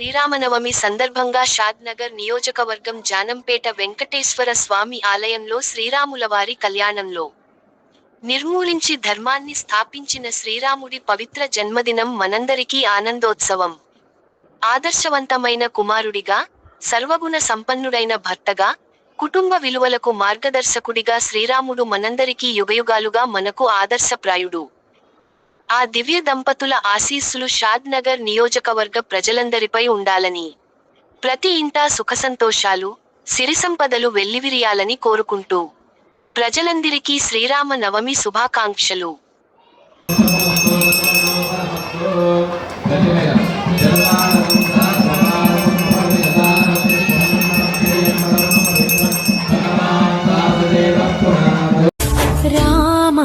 శ్రీరామనవమి సందర్భంగా షాద్నగర్ నియోజకవర్గం జానంపేట వెంకటేశ్వర స్వామి ఆలయంలో శ్రీరాములవారి కళ్యాణంలో నిర్మూలించి ధర్మాన్ని స్థాపించిన శ్రీరాముడి పవిత్ర జన్మదినం మనందరికీ ఆనందోత్సవం. ఆదర్శవంతమైన కుమారుడిగా, సర్వగుణ సంపన్నుడైన భర్తగా, కుటుంబ విలువలకు మార్గదర్శకుడిగా శ్రీరాముడు మనందరికీ యుగయుగాలుగా మనకు ఆదర్శప్రాయుడు. ఆ దివ్య దంపతుల ఆశీస్సులు షాద్నగర్ నియోజకవర్గ ప్రజలందరిపై ఉండాలని, ప్రతి ఇంటా సుఖసంతోషాలు, సిరిసంపదలు వెల్లివిరియాలని కోరుకుంటూ ప్రజలందరికీ శ్రీరామ నవమి శుభాకాంక్షలు. రామ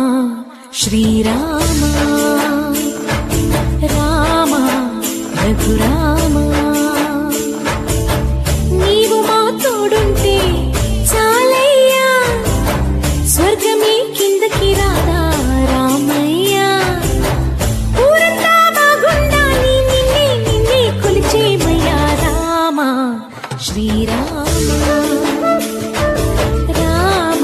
శ్రీరామ రామ రఘురామ, నీవు మా తోడుంటే చాలయ్యా, స్వర్గమే కిందకి రాదా రామయ్యా. ఊరంతా బాగుండాలి, నిన్నే నిన్నే కొలిచేమయ్యా. రామ శ్రీరామ రామ.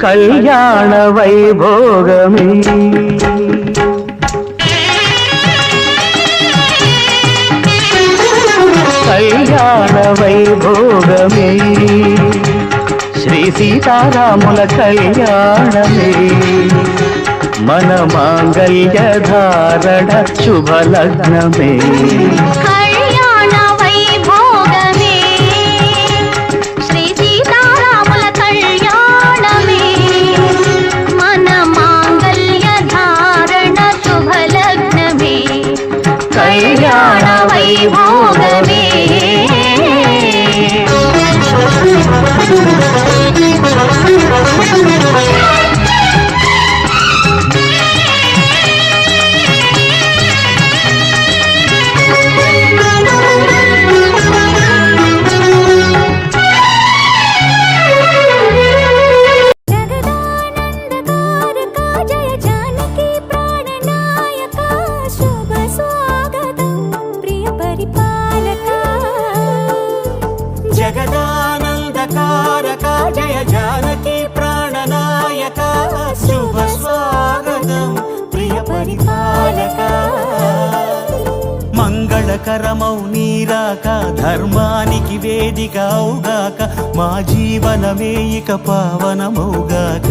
కళ్యాణ వైభోగమే కళ్యాణ వైభోగమే శ్రీ సీతారాముల కళ్యాణమే, మన మాంగళ్య ధారణ శుభలగ్నమే. కళ్యాణ వైభోగమే శ్రీ సీతారాముల కళ్యాణమే, మన మాంగళ్య ధారణ శుభలగ్నమే. కళ్యాణ వైభోగమే. జగదానందకారక జయ జానకి ప్రాణనాయక, శుభ స్వాగతం ప్రియ పరిపాలక. మంగళకరమౌ నీరాక, ధర్మానికి వేదిక అవుగాక, మా జీవనమే ఇక పావనమౌగాక.